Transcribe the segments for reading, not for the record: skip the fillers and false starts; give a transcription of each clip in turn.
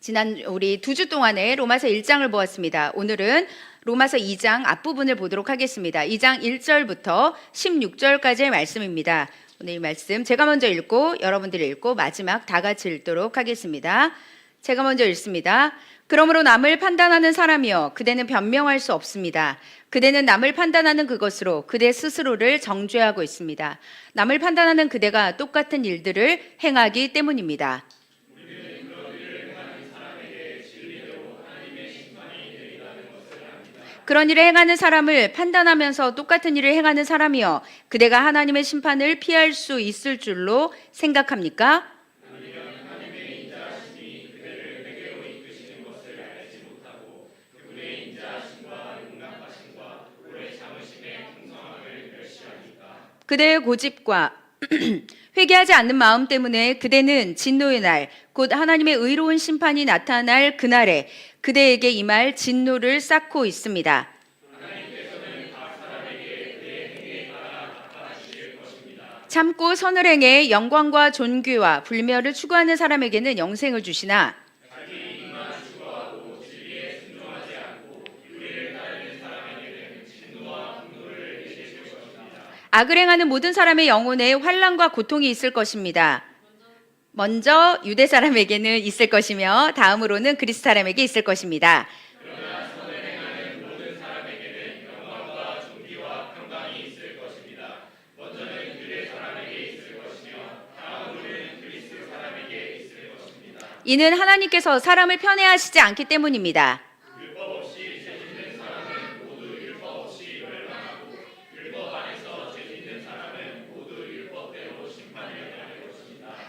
지난 우리 2주 동안에 로마서 1장을 보았습니다. 오늘은 로마서 2장 앞부분을 보도록 하겠습니다. 2장 1절부터 16절까지의 말씀입니다. 오늘 이 말씀 제가 먼저 읽고 여러분들이 읽고 마지막 다 같이 읽도록 하겠습니다. 제가 먼저 읽습니다. 그러므로 남을 판단하는 사람이여 그대는 변명할 수 없습니다. 그대는 남을 판단하는 그것으로 그대 스스로를 정죄하고 있습니다. 남을 판단하는 그대가 똑같은 일들을 행하기 때문입니다. 그런 일을 행하는 사람을 판단하면서 똑같은 일을 행하는 사람이여 그대가 하나님의 심판을 피할 수 있을 줄로 생각합니까? 그대의 고집과 회개하지 않는 마음 때문에 그대는 진노의 날, 곧 하나님의 의로운 심판이 나타날 그날에 그대에게 임할 진노를 쌓고 있습니다. 참고 선을 행해 영광과 존귀와 불멸을 추구하는 사람에게는 영생을 주시나 악을 행하는 모든 사람의 영혼에 환난과 고통이 있을 것입니다. 먼저 유대 사람에게는 있을 것이며 다음으로는 그리스 사람에게 있을 것입니다. 이는 하나님께서 사람을 편애하시지 않기 때문입니다.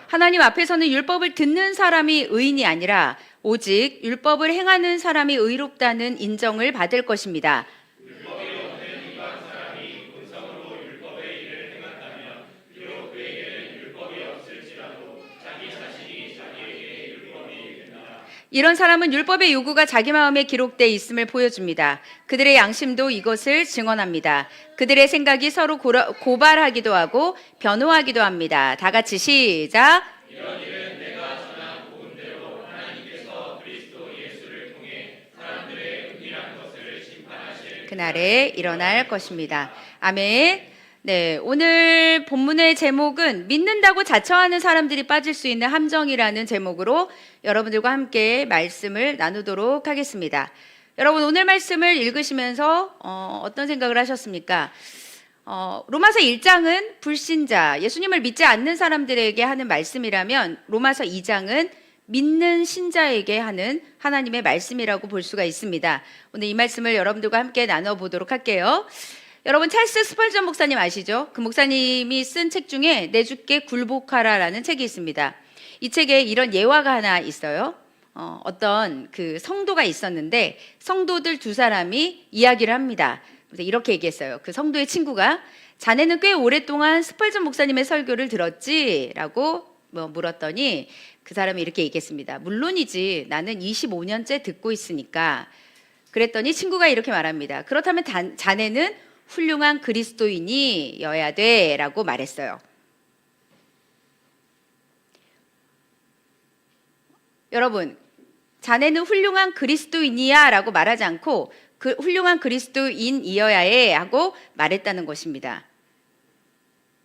하나님 앞에서는 율법을 듣는 사람이 의인이 아니라 오직 율법을 행하는 사람이 의롭다는 인정을 받을 것입니다. 이런 사람은 율법의 요구가 자기 마음에 기록되어 있음을 보여줍니다. 그들의 양심도 이것을 증언합니다. 그들의 생각이 서로 고발하기도 하고 변호하기도 합니다. 다 같이 시작. 이런 일은 내가 전한 복음대로 하나님께서 그리스도 예수를 통해 사람들의 은밀한 것을 심판하실 그날에 일어날 것입니다. 아멘. 네, 오늘 본문의 제목은 믿는다고 자처하는 사람들이 빠질 수 있는 함정이라는 제목으로 여러분들과 함께 말씀을 나누도록 하겠습니다. 여러분 오늘 말씀을 읽으시면서 어떤 생각을 하셨습니까? 로마서 1장은 불신자, 예수님을 믿지 않는 사람들에게 하는 말씀이라면 로마서 2장은 믿는 신자에게 하는 하나님의 말씀이라고 볼 수가 있습니다. 오늘 이 말씀을 여러분들과 함께 나눠보도록 할게요. 여러분 찰스 스펄전 목사님 아시죠? 그 목사님이 쓴 책 중에 내 주께 굴복하라라는 책이 있습니다. 이 책에 이런 예화가 하나 있어요. 어떤 그 성도가 있었는데 성도들 두 사람이 이야기를 합니다. 이렇게 얘기했어요. 그 성도의 친구가 자네는 꽤 오랫동안 스펄전 목사님의 설교를 들었지? 라고 물었더니 그 사람이 이렇게 얘기했습니다. 물론이지 나는 25년째 듣고 있으니까. 그랬더니 친구가 이렇게 말합니다. 그렇다면 자네는 훌륭한 그리스도인이어야 돼 라고 말했어요. 여러분, 자네는 훌륭한 그리스도인이야 라고 말하지 않고 훌륭한 그리스도인이어야 해 하고 말했다는 것입니다.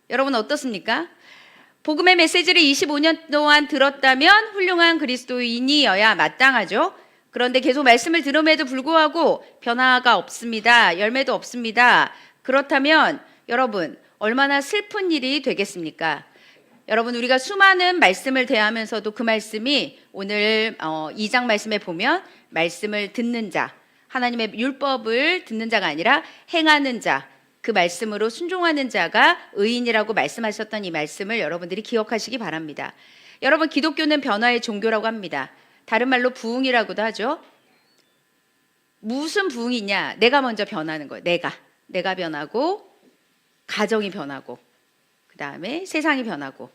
여러분 어떻습니까? 복음의 메시지를 25년 동안 들었다면 훌륭한 그리스도인이어야 마땅하죠. 그런데 계속 말씀을 들음에도 불구하고 변화가 없습니다. 열매도 없습니다. 그렇다면 여러분 얼마나 슬픈 일이 되겠습니까? 여러분 우리가 수많은 말씀을 대하면서도 그 말씀이 오늘 2장 말씀에 보면 말씀을 듣는 자, 하나님의 율법을 듣는 자가 아니라 행하는 자, 그 말씀으로 순종하는 자가 의인이라고 말씀하셨던 이 말씀을 여러분들이 기억하시기 바랍니다. 여러분 기독교는 변화의 종교라고 합니다. 다른 말로 부흥이라고도 하죠. 무슨 부흥이냐? 내가 먼저 변하는 거예요. 내가 변하고 가정이 변하고 그 다음에 세상이 변하고.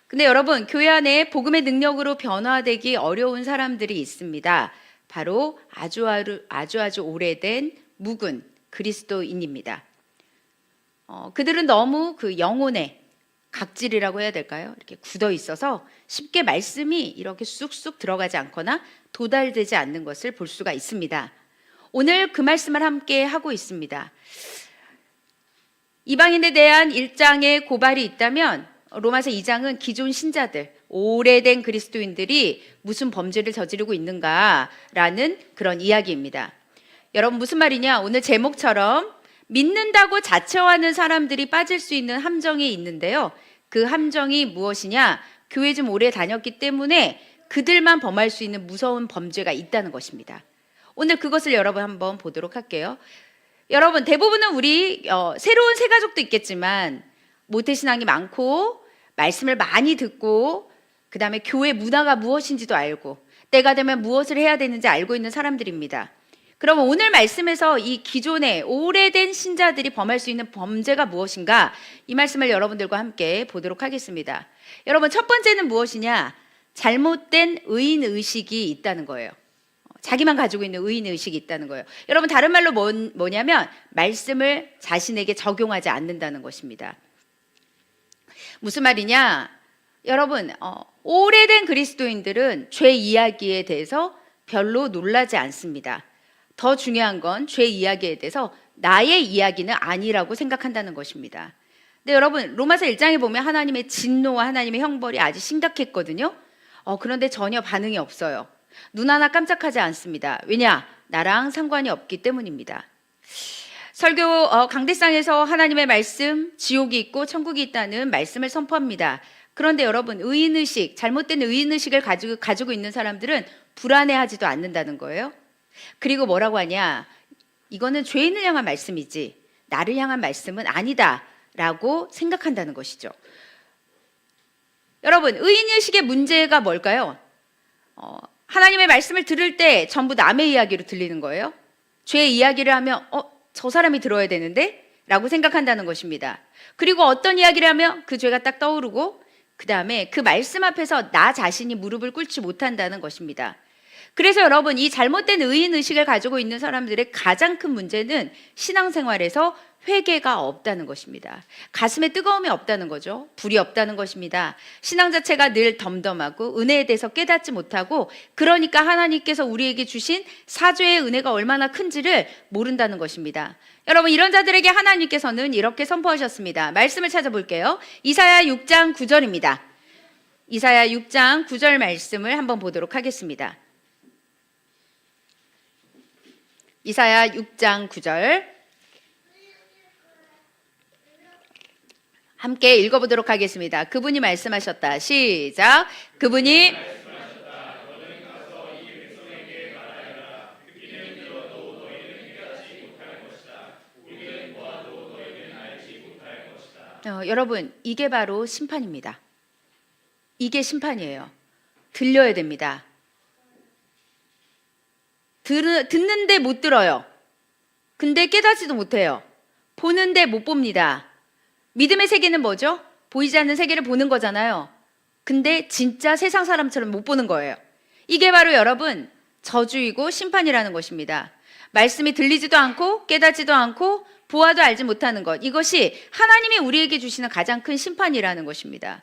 근데 여러분 교회 안에 복음의 능력으로 변화되기 어려운 사람들이 있습니다. 바로 아주 오래된 묵은 그리스도인입니다. 그들은 너무 그 영혼에 각질이라고 해야 될까요? 이렇게 굳어 있어서 쉽게 말씀이 이렇게 쑥쑥 들어가지 않거나 도달되지 않는 것을 볼 수가 있습니다. 오늘 그 말씀을 함께 하고 있습니다. 이방인에 대한 1장의 고발이 있다면 로마서 2장은 기존 신자들, 오래된 그리스도인들이 무슨 범죄를 저지르고 있는가라는 그런 이야기입니다. 여러분 무슨 말이냐? 오늘 제목처럼 믿는다고 자처하는 사람들이 빠질 수 있는 함정이 있는데요. 그 함정이 무엇이냐? 교회 좀 오래 다녔기 때문에 그들만 범할 수 있는 무서운 범죄가 있다는 것입니다. 오늘 그것을 여러분 한번 보도록 할게요. 여러분 대부분은 우리 새로운 새가족도 있겠지만 모태신앙이 많고 말씀을 많이 듣고 그 다음에 교회 문화가 무엇인지도 알고 때가 되면 무엇을 해야 되는지 알고 있는 사람들입니다. 그럼 오늘 말씀에서 이 기존의 오래된 신자들이 범할 수 있는 범죄가 무엇인가 이 말씀을 여러분들과 함께 보도록 하겠습니다. 여러분 첫 번째는 무엇이냐? 잘못된 의인의식이 있다는 거예요. 자기만 가지고 있는 의인의식이 있다는 거예요. 여러분 다른 말로 뭐냐면 말씀을 자신에게 적용하지 않는다는 것입니다. 무슨 말이냐? 여러분 오래된 그리스도인들은 죄 이야기에 대해서 별로 놀라지 않습니다. 더 중요한 건 죄 이야기에 대해서 나의 이야기는 아니라고 생각한다는 것입니다. 근데 여러분 로마서 1장에 보면 하나님의 진노와 하나님의 형벌이 아주 심각했거든요. 그런데 전혀 반응이 없어요. 눈 하나 깜짝하지 않습니다. 왜냐? 나랑 상관이 없기 때문입니다. 설교 강대상에서 하나님의 말씀, 지옥이 있고 천국이 있다는 말씀을 선포합니다. 그런데 여러분 의인의식, 잘못된 의인의식을 가지고 있는 사람들은 불안해하지도 않는다는 거예요. 그리고 뭐라고 하냐? 이거는 죄인을 향한 말씀이지 나를 향한 말씀은 아니다 라고 생각한다는 것이죠. 여러분 의인의식의 문제가 뭘까요? 하나님의 말씀을 들을 때 전부 남의 이야기로 들리는 거예요. 죄 이야기를 하면 저 사람이 들어야 되는데? 라고 생각한다는 것입니다. 그리고 어떤 이야기를 하면 그 죄가 딱 떠오르고 그 다음에 그 말씀 앞에서 나 자신이 무릎을 꿇지 못한다는 것입니다. 그래서 여러분 이 잘못된 의인의식을 가지고 있는 사람들의 가장 큰 문제는 신앙생활에서 회개가 없다는 것입니다. 가슴에 뜨거움이 없다는 거죠. 불이 없다는 것입니다. 신앙 자체가 늘 덤덤하고 은혜에 대해서 깨닫지 못하고 그러니까 하나님께서 우리에게 주신 사죄의 은혜가 얼마나 큰지를 모른다는 것입니다. 여러분 이런 자들에게 하나님께서는 이렇게 선포하셨습니다. 말씀을 찾아볼게요. 이사야 6장 9절입니다. 이사야 6장 9절 말씀을 한번 보도록 하겠습니다. 이사야 6장 9절 함께 읽어보도록 하겠습니다. 그분이 말씀하셨다. 시작. 그분이 여러분 이게 바로 심판입니다. 이게 심판이에요. 들려야 됩니다. 듣는데 못 들어요. 근데 깨닫지도 못해요. 보는데 못 봅니다. 믿음의 세계는 뭐죠? 보이지 않는 세계를 보는 거잖아요. 근데 진짜 세상 사람처럼 못 보는 거예요. 이게 바로 여러분 저주이고 심판이라는 것입니다. 말씀이 들리지도 않고 깨닫지도 않고 보아도 알지 못하는 것, 이것이 하나님이 우리에게 주시는 가장 큰 심판이라는 것입니다.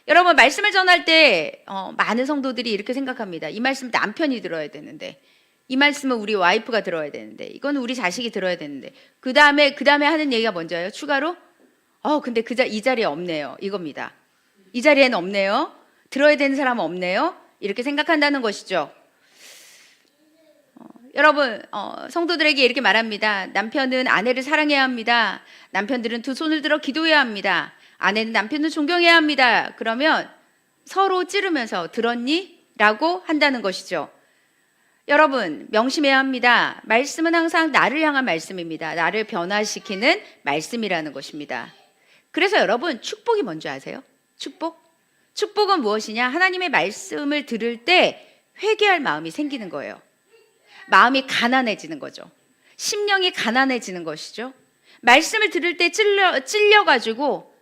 여러분 말씀을 전할 때 많은 성도들이 이렇게 생각합니다. 이 말씀 남편이 들어야 되는데, 이 말씀은 우리 와이프가 들어야 되는데, 이건 우리 자식이 들어야 되는데, 그 다음에 하는 얘기가 뭔지요? 추가로 근데 이 자리에 없네요. 이겁니다. 이 자리에는 없네요. 들어야 되는 사람은 없네요. 이렇게 생각한다는 것이죠. 여러분 성도들에게 이렇게 말합니다. 남편은 아내를 사랑해야 합니다. 남편들은 두 손을 들어 기도해야 합니다. 아내는 남편을 존경해야 합니다. 그러면 서로 찌르면서 들었니? 라고 한다는 것이죠. 여러분 명심해야 합니다. 말씀은 항상 나를 향한 말씀입니다. 나를 변화시키는 말씀이라는 것입니다. 그래서 여러분 축복이 뭔지 아세요? 축복은 무엇이냐? 하나님의 말씀을 들을 때 회개할 마음이 생기는 거예요. 마음이 가난해지는 거죠. 심령이 가난해지는 것이죠. 말씀을 들을 때 찔려가지고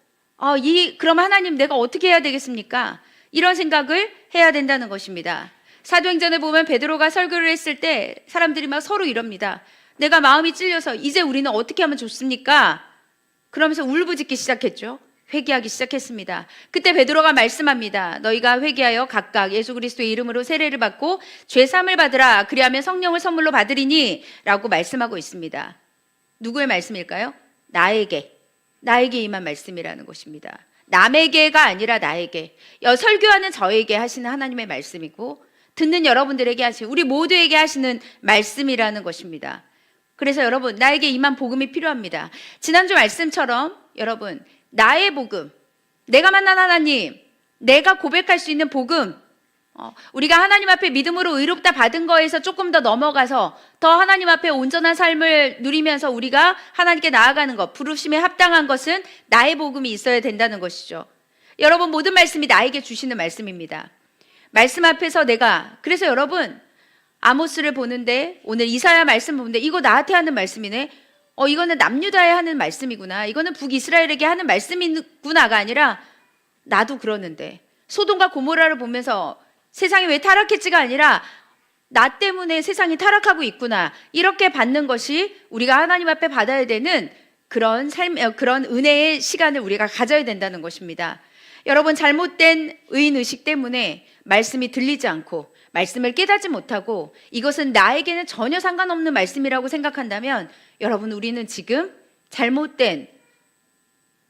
그럼 하나님 내가 어떻게 해야 되겠습니까? 이런 생각을 해야 된다는 것입니다. 사도행전에 보면 베드로가 설교를 했을 때 사람들이 막 서로 이럽니다. 내가 마음이 찔려서 이제 우리는 어떻게 하면 좋습니까? 그러면서 울부짖기 시작했죠. 회개하기 시작했습니다. 그때 베드로가 말씀합니다. 너희가 회개하여 각각 예수 그리스도의 이름으로 세례를 받고 죄 사함을 받으라. 그리하면 성령을 선물로 받으리니 라고 말씀하고 있습니다. 누구의 말씀일까요? 나에게 임한 말씀이라는 것입니다. 남에게가 아니라 나에게, 설교하는 저에게 하시는 하나님의 말씀이고 듣는 여러분들에게 하시는, 우리 모두에게 하시는 말씀이라는 것입니다. 그래서 여러분, 나에게 임한 복음이 필요합니다. 지난주 말씀처럼 여러분, 나의 복음, 내가 만난 하나님, 내가 고백할 수 있는 복음, 우리가 하나님 앞에 믿음으로 의롭다 받은 거에서 조금 더 넘어가서 더 하나님 앞에 온전한 삶을 누리면서 우리가 하나님께 나아가는 것, 부르심에 합당한 것은 나의 복음이 있어야 된다는 것이죠. 여러분, 모든 말씀이 나에게 주시는 말씀입니다. 말씀 앞에서 그래서 여러분, 아모스를 보는데, 오늘 이사야 말씀 보는데 이거 나한테 하는 말씀이네. 이거는 남유다에 하는 말씀이구나. 이거는 북이스라엘에게 하는 말씀이구나가 아니라 나도 그러는데, 소돔과 고모라를 보면서 세상이 왜 타락했지가 아니라 나 때문에 세상이 타락하고 있구나. 이렇게 받는 것이 우리가 하나님 앞에 받아야 되는 그런 그런 은혜의 시간을 우리가 가져야 된다는 것입니다. 여러분, 잘못된 의인의식 때문에 말씀이 들리지 않고 말씀을 깨닫지 못하고 이것은 나에게는 전혀 상관없는 말씀이라고 생각한다면 여러분, 우리는 지금 잘못된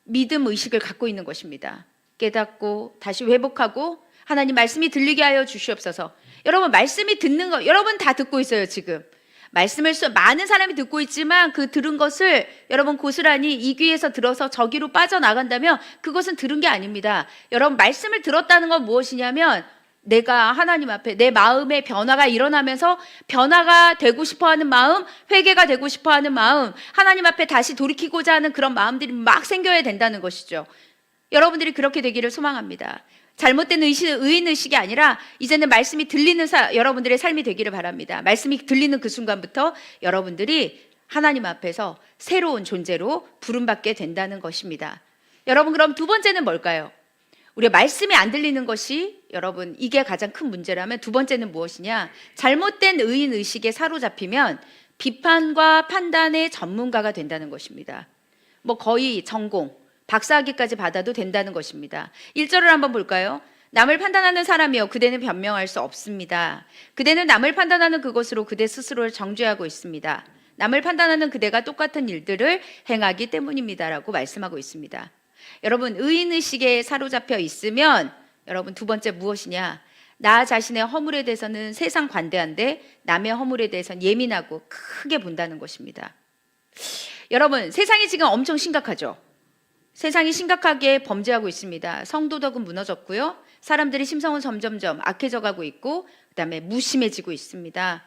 믿음 의식을 갖고 있는 것입니다. 깨닫고 다시 회복하고 하나님 말씀이 들리게 하여 주시옵소서. 여러분, 말씀이 듣는 거 여러분 다 듣고 있어요. 지금 말씀을 많은 사람이 듣고 있지만 그 들은 것을 여러분 고스란히 이 귀에서 들어서 저기로 빠져나간다면 그것은 들은 게 아닙니다. 여러분, 말씀을 들었다는 건 무엇이냐면 내가 하나님 앞에 내 마음의 변화가 일어나면서 변화가 되고 싶어하는 마음, 회개가 되고 싶어하는 마음, 하나님 앞에 다시 돌이키고자 하는 그런 마음들이 막 생겨야 된다는 것이죠. 여러분들이 그렇게 되기를 소망합니다. 잘못된 의인의식이 아니라 이제는 말씀이 들리는 여러분들의 삶이 되기를 바랍니다. 말씀이 들리는 그 순간부터 여러분들이 하나님 앞에서 새로운 존재로 부름받게 된다는 것입니다. 여러분, 그럼 두 번째는 뭘까요? 우리가 말씀이 안 들리는 것이 여러분 이게 가장 큰 문제라면 두 번째는 무엇이냐? 잘못된 의인의식에 사로잡히면 비판과 판단의 전문가가 된다는 것입니다. 거의 전공, 박사학위까지 받아도 된다는 것입니다. 1절을 한번 볼까요? 남을 판단하는 사람이여 그대는 변명할 수 없습니다. 그대는 남을 판단하는 그것으로 그대 스스로를 정죄하고 있습니다. 남을 판단하는 그대가 똑같은 일들을 행하기 때문입니다 라고 말씀하고 있습니다. 여러분, 의인의식에 사로잡혀 있으면 여러분 두 번째 무엇이냐? 나 자신의 허물에 대해서는 세상 관대한데 남의 허물에 대해서는 예민하고 크게 본다는 것입니다. 여러분, 세상이 지금 엄청 심각하죠? 세상이 심각하게 범죄하고 있습니다. 성도덕은 무너졌고요. 사람들의 심성은 점점점 악해져 가고 있고 그다음에 무심해지고 있습니다.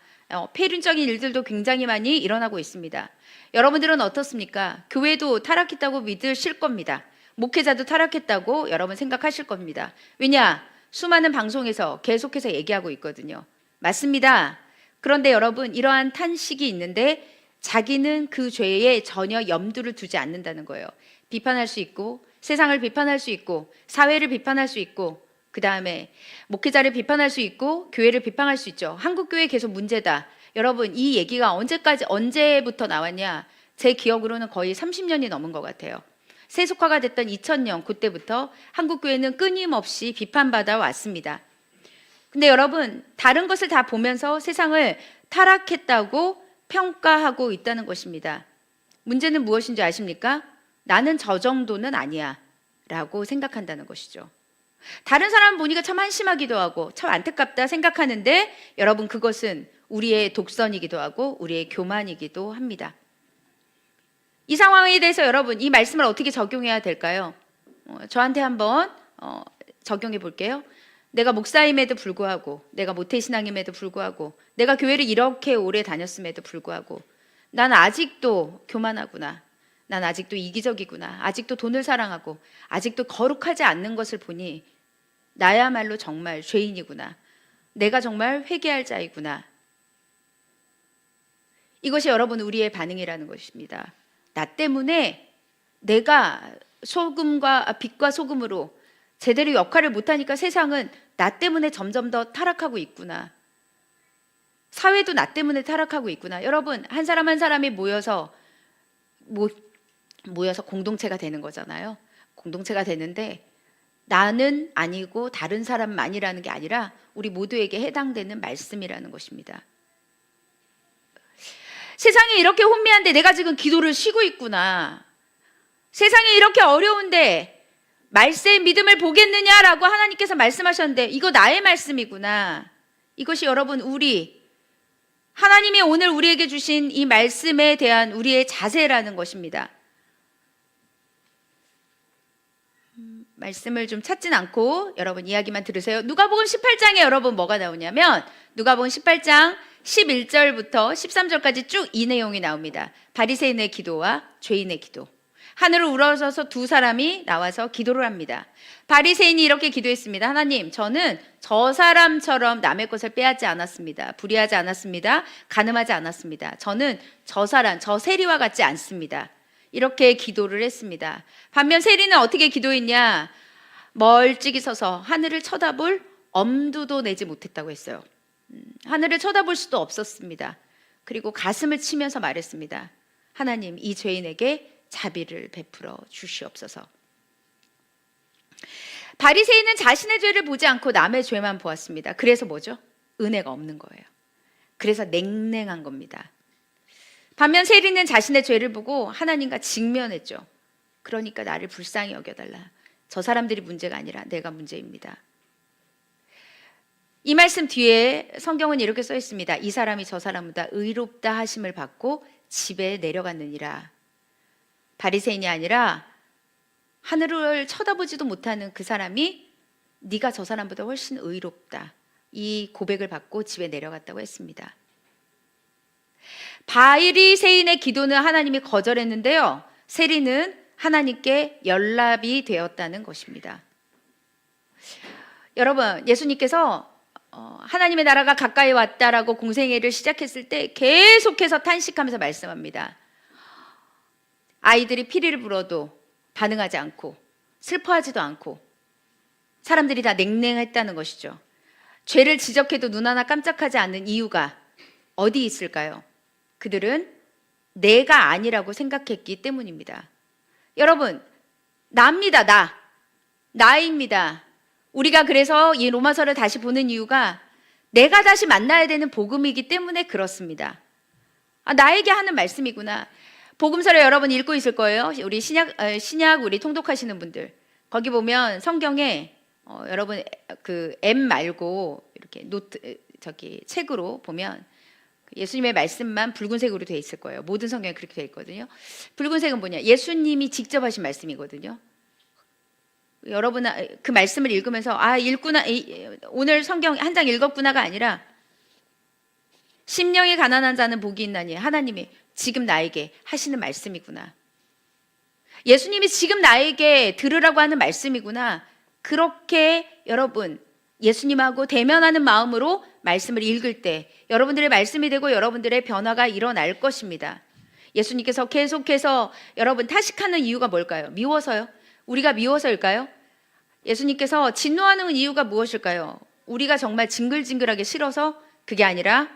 폐륜적인 일들도 굉장히 많이 일어나고 있습니다. 여러분들은 어떻습니까? 교회도 타락했다고 믿으실 겁니다. 목회자도 타락했다고 여러분 생각하실 겁니다. 왜냐? 수많은 방송에서 계속해서 얘기하고 있거든요. 맞습니다. 그런데 여러분, 이러한 탄식이 있는데 자기는 그 죄에 전혀 염두를 두지 않는다는 거예요. 비판할 수 있고 세상을 비판할 수 있고 사회를 비판할 수 있고 그 다음에 목회자를 비판할 수 있고 교회를 비판할 수 있죠. 한국교회 계속 문제다. 여러분, 이 얘기가 언제부터 나왔냐? 제 기억으로는 거의 30년이 넘은 것 같아요. 세속화가 됐던 2000년 그때부터 한국교회는 끊임없이 비판받아 왔습니다. 근데 여러분, 다른 것을 다 보면서 세상을 타락했다고 평가하고 있다는 것입니다. 문제는 무엇인지 아십니까? 나는 저 정도는 아니야 라고 생각한다는 것이죠. 다른 사람 보니까 참 한심하기도 하고 참 안타깝다 생각하는데 여러분, 그것은 우리의 독선이기도 하고 우리의 교만이기도 합니다. 이 상황에 대해서 여러분, 이 말씀을 어떻게 적용해야 될까요? 저한테 한번 적용해 볼게요. 내가 목사임에도 불구하고, 내가 모태신앙임에도 불구하고, 내가 교회를 이렇게 오래 다녔음에도 불구하고 난 아직도 교만하구나. 난 아직도 이기적이구나. 아직도 돈을 사랑하고 아직도 거룩하지 않는 것을 보니 나야말로 정말 죄인이구나. 내가 정말 회개할 자이구나. 이것이 여러분 우리의 반응이라는 것입니다. 나 때문에 내가 빛과 소금으로 제대로 역할을 못하니까 세상은 나 때문에 점점 더 타락하고 있구나. 사회도 나 때문에 타락하고 있구나. 여러분, 한 사람 한 사람이 모여서 공동체가 되는 거잖아요. 공동체가 되는데 나는 아니고 다른 사람만이라는 게 아니라 우리 모두에게 해당되는 말씀이라는 것입니다. 세상이 이렇게 혼미한데 내가 지금 기도를 쉬고 있구나. 세상이 이렇게 어려운데 말세의 믿음을 보겠느냐라고 하나님께서 말씀하셨는데 이거 나의 말씀이구나. 이것이 여러분 하나님이 오늘 우리에게 주신 이 말씀에 대한 우리의 자세라는 것입니다. 말씀을 좀 찾진 않고 여러분 이야기만 들으세요. 누가복음 18장에 여러분 뭐가 나오냐면 누가복음 18장 11절부터 13절까지 쭉 이 내용이 나옵니다. 바리새인의 기도와 죄인의 기도. 하늘을 우러러서 두 사람이 나와서 기도를 합니다. 바리새인이 이렇게 기도했습니다. 하나님, 저는 저 사람처럼 남의 것을 빼앗지 않았습니다. 불의하지 않았습니다. 간음하지 않았습니다. 저는 저 세리와 같지 않습니다. 이렇게 기도를 했습니다. 반면 세리는 어떻게 기도했냐? 멀찍이 서서 하늘을 쳐다볼 엄두도 내지 못했다고 했어요. 하늘을 쳐다볼 수도 없었습니다. 그리고 가슴을 치면서 말했습니다. 하나님, 이 죄인에게 자비를 베풀어 주시옵소서. 바리새인은 자신의 죄를 보지 않고 남의 죄만 보았습니다. 그래서 뭐죠? 은혜가 없는 거예요. 그래서 냉랭한 겁니다. 반면 세리는 자신의 죄를 보고 하나님과 직면했죠. 그러니까 나를 불쌍히 여겨달라. 저 사람들이 문제가 아니라 내가 문제입니다. 이 말씀 뒤에 성경은 이렇게 써 있습니다. 이 사람이 저 사람보다 의롭다 하심을 받고 집에 내려갔느니라. 바리새인이 아니라 하늘을 쳐다보지도 못하는 그 사람이 네가 저 사람보다 훨씬 의롭다. 이 고백을 받고 집에 내려갔다고 했습니다. 바리새인의 기도는 하나님이 거절했는데요. 세리는 하나님께 연락이 되었다는 것입니다. 여러분, 예수님께서 하나님의 나라가 가까이 왔다라고 공생애를 시작했을 때 계속해서 탄식하면서 말씀합니다. 아이들이 피리를 불어도 반응하지 않고 슬퍼하지도 않고 사람들이 다 냉랭했다는 것이죠. 죄를 지적해도 눈 하나 깜짝하지 않는 이유가 어디 있을까요? 그들은 내가 아니라고 생각했기 때문입니다. 여러분, 나입니다. 우리가 그래서 이 로마서를 다시 보는 이유가 내가 다시 만나야 되는 복음이기 때문에 그렇습니다. 나에게 하는 말씀이구나. 복음서를 여러분 읽고 있을 거예요. 우리 신약 우리 통독하시는 분들. 거기 보면 성경에 여러분 그 M 말고 이렇게 책으로 보면 예수님의 말씀만 붉은색으로 되어 있을 거예요. 모든 성경에 그렇게 되어 있거든요. 붉은색은 뭐냐? 예수님이 직접 하신 말씀이거든요. 여러분 그 말씀을 읽으면서 읽구나, 오늘 성경 한 장 읽었구나가 아니라 심령이 가난한 자는 복이 있나니 하나님이 지금 나에게 하시는 말씀이구나. 예수님이 지금 나에게 들으라고 하는 말씀이구나. 그렇게 여러분 예수님하고 대면하는 마음으로 말씀을 읽을 때 여러분들의 말씀이 되고 여러분들의 변화가 일어날 것입니다. 예수님께서 계속해서 여러분 타식하는 이유가 뭘까요? 미워서요? 우리가 미워서일까요? 예수님께서 진노하는 이유가 무엇일까요? 우리가 정말 징글징글하게 싫어서 그게 아니라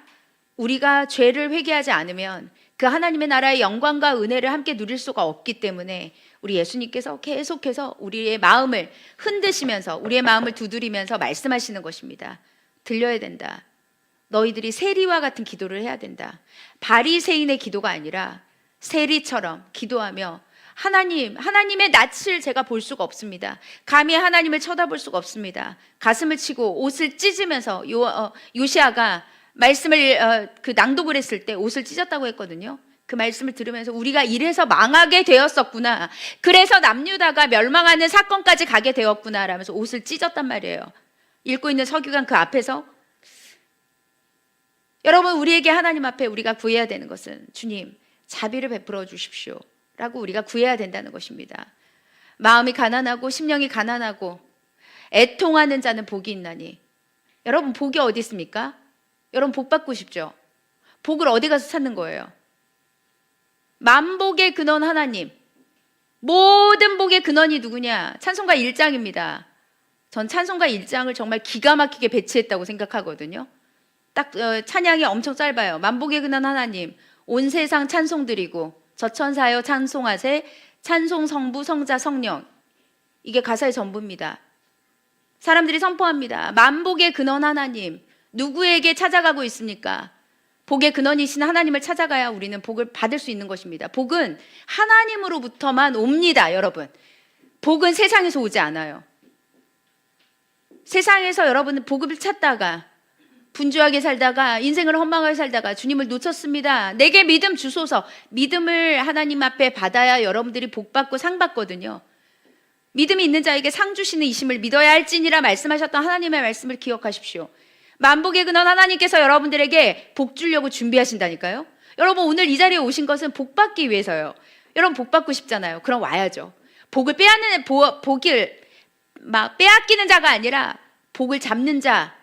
우리가 죄를 회개하지 않으면 그 하나님의 나라의 영광과 은혜를 함께 누릴 수가 없기 때문에 우리 예수님께서 계속해서 우리의 마음을 흔드시면서 우리의 마음을 두드리면서 말씀하시는 것입니다. 들려야 된다. 너희들이 세리와 같은 기도를 해야 된다. 바리새인의 기도가 아니라 세리처럼 기도하며 하나님의 낯을 제가 볼 수가 없습니다. 감히 하나님을 쳐다볼 수가 없습니다. 가슴을 치고 옷을 찢으면서 요시아가 말씀을 낭독을 했을 때 옷을 찢었다고 했거든요. 그 말씀을 들으면서 우리가 이래서 망하게 되었었구나. 그래서 남유다가 멸망하는 사건까지 가게 되었구나 라면서 옷을 찢었단 말이에요. 읽고 있는 서기관 그 앞에서 여러분 우리에게 하나님 앞에 우리가 구해야 되는 것은 주님 자비를 베풀어 주십시오 라고 우리가 구해야 된다는 것입니다. 마음이 가난하고 심령이 가난하고 애통하는 자는 복이 있나니. 여러분 복이 어디 있습니까? 여러분 복 받고 싶죠? 복을 어디 가서 찾는 거예요? 만복의 근원 하나님. 모든 복의 근원이 누구냐? 찬송가 1장입니다. 전 찬송가 1장을 정말 기가 막히게 배치했다고 생각하거든요. 딱 찬양이 엄청 짧아요. 만복의 근원 하나님, 온 세상 찬송드리고 저천사여 찬송하세 찬송 성부 성자 성령. 이게 가사의 전부입니다. 사람들이 선포합니다. 만복의 근원 하나님, 누구에게 찾아가고 있습니까? 복의 근원이신 하나님을 찾아가야 우리는 복을 받을 수 있는 것입니다. 복은 하나님으로부터만 옵니다, 여러분. 복은 세상에서 오지 않아요. 세상에서 여러분은 복을 찾다가 분주하게 살다가 인생을 허망하게 살다가 주님을 놓쳤습니다. 내게 믿음 주소서. 믿음을 하나님 앞에 받아야 여러분들이 복 받고 상 받거든요. 믿음이 있는 자에게 상 주시는 이심을 믿어야 할지니라 말씀하셨던 하나님의 말씀을 기억하십시오. 만복의 근원 하나님께서 여러분들에게 복 주려고 준비하신다니까요. 여러분 오늘 이 자리에 오신 것은 복 받기 위해서요. 여러분 복 받고 싶잖아요. 그럼 와야죠. 복을 복을 막 빼앗기는 자가 아니라 복을 잡는 자,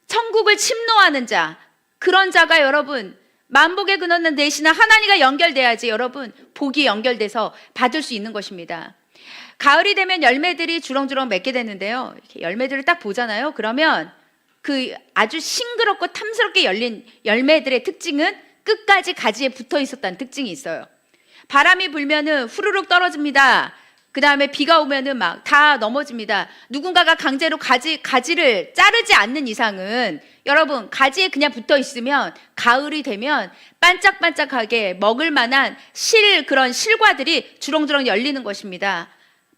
천국을 침노하는 자, 그런 자가 여러분 만복의 근원은 되시는 하나님과 연결돼야지 여러분 복이 연결돼서 받을 수 있는 것입니다. 가을이 되면 열매들이 주렁주렁 맺게 되는데요. 이렇게 열매들을 딱 보잖아요. 그러면 그 아주 싱그럽고 탐스럽게 열린 열매들의 특징은 끝까지 가지에 붙어 있었다는 특징이 있어요. 바람이 불면은 후루룩 떨어집니다. 그 다음에 비가 오면은 막 다 넘어집니다. 누군가가 강제로 가지를 자르지 않는 이상은 여러분 가지에 그냥 붙어 있으면 가을이 되면 반짝반짝하게 먹을 만한 그런 실과들이 주렁주렁 열리는 것입니다.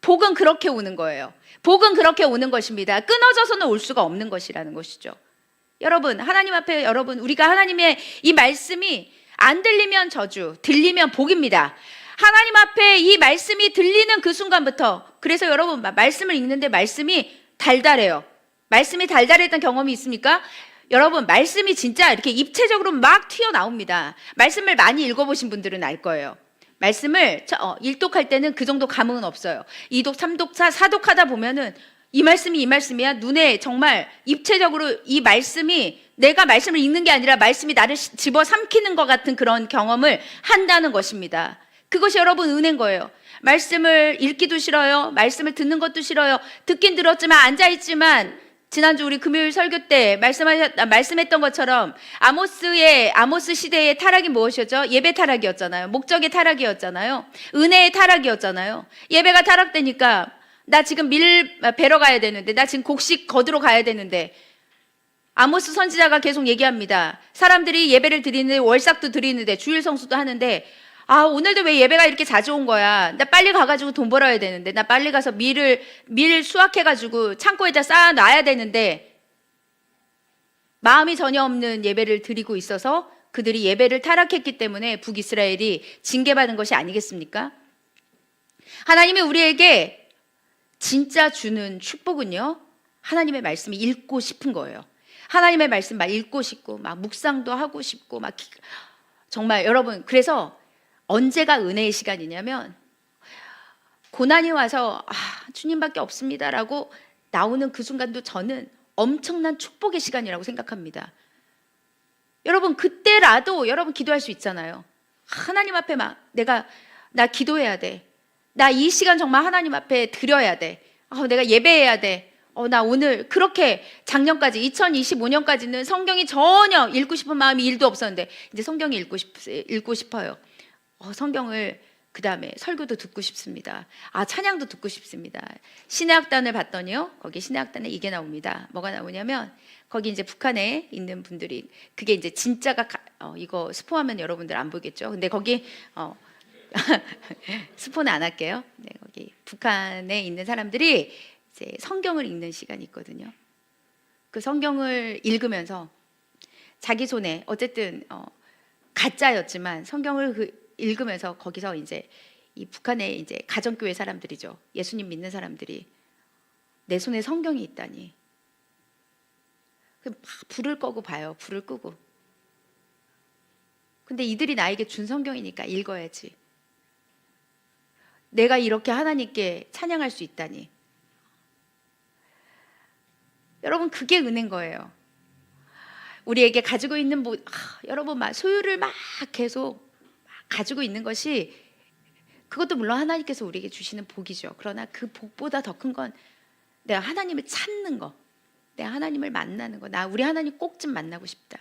복은 그렇게 오는 거예요. 복은 그렇게 오는 것입니다. 끊어져서는 올 수가 없는 것이라는 것이죠. 여러분 하나님 앞에 우리가 하나님의 이 말씀이 안 들리면 저주, 들리면 복입니다. 하나님 앞에 이 말씀이 들리는 그 순간부터, 그래서 여러분 말씀을 읽는데 말씀이 달달해요. 말씀이 달달했던 경험이 있습니까? 여러분 말씀이 진짜 이렇게 입체적으로 막 튀어나옵니다. 말씀을 많이 읽어보신 분들은 알 거예요. 말씀을 일독할 때는 그 정도 감흥은 없어요. 2독, 3독, 4독 하다 보면은 이 말씀이야. 눈에 정말 입체적으로 이 말씀이 내가 말씀을 읽는 게 아니라 말씀이 나를 집어삼키는 것 같은 그런 경험을 한다는 것입니다. 그것이 여러분 은혜인 거예요. 말씀을 읽기도 싫어요. 말씀을 듣는 것도 싫어요. 듣긴 들었지만 앉아있지만 지난주 우리 금요일 설교 때 말씀했던 것처럼 아모스 시대의 타락이 무엇이었죠? 예배 타락이었잖아요. 목적의 타락이었잖아요. 은혜의 타락이었잖아요. 예배가 타락되니까 나 지금 밀 베러 가야 되는데, 나 지금 곡식 거두러 가야 되는데, 아모스 선지자가 계속 얘기합니다. 사람들이 예배를 드리는데 월삭도 드리는데 주일 성수도 하는데 오늘도 왜 예배가 이렇게 자주 온 거야? 나 빨리 가가지고 돈 벌어야 되는데, 나 빨리 가서 밀 수확해가지고 창고에다 쌓아놔야 되는데, 마음이 전혀 없는 예배를 드리고 있어서 그들이 예배를 타락했기 때문에 북이스라엘이 징계받은 것이 아니겠습니까? 하나님이 우리에게 진짜 주는 축복은요, 하나님의 말씀을 읽고 싶은 거예요. 하나님의 말씀 막 읽고 싶고 막 묵상도 하고 싶고 막 정말 여러분, 그래서 언제가 은혜의 시간이냐면 고난이 와서 주님밖에 없습니다라고 나오는 그 순간도 저는 엄청난 축복의 시간이라고 생각합니다. 여러분 그때라도 여러분 기도할 수 있잖아요. 하나님 앞에 나 기도해야 돼. 나 이 시간 정말 하나님 앞에 드려야 돼. 내가 예배해야 돼. 나 오늘 그렇게 작년까지 2025년까지는 성경이 전혀 읽고 싶은 마음이 1도 없었는데 이제 성경이 읽고 싶어요. 성경을 그 다음에 설교도 듣고 싶습니다. 찬양도 듣고 싶습니다. 신해학단을 봤더니요, 거기 신해학단에 이게 나옵니다. 뭐가 나오냐면 거기 이제 북한에 있는 분들이, 그게 이제 진짜가 이거 스포하면 여러분들 안 보겠죠. 근데 거기 스포는 안 할게요. 네, 거기 북한에 있는 사람들이 이제 성경을 읽는 시간이 있거든요. 그 성경을 읽으면서 자기 손에 어쨌든 가짜였지만 성경을 읽으면서 거기서 이제 이 북한의 이제 가정교회 사람들이죠. 예수님 믿는 사람들이 내 손에 성경이 있다니. 막 불을 꺼고 봐요. 불을 끄고. 근데 이들이 나에게 준 성경이니까 읽어야지. 내가 이렇게 하나님께 찬양할 수 있다니. 여러분 그게 은혜인 거예요. 우리에게 가지고 있는 여러분 막 소유를 막 계속 가지고 있는 것이, 그것도 물론 하나님께서 우리에게 주시는 복이죠. 그러나 그 복보다 더 큰 건 내가 하나님을 찾는 거, 내가 하나님을 만나는 거. 우리 하나님 꼭 좀 만나고 싶다.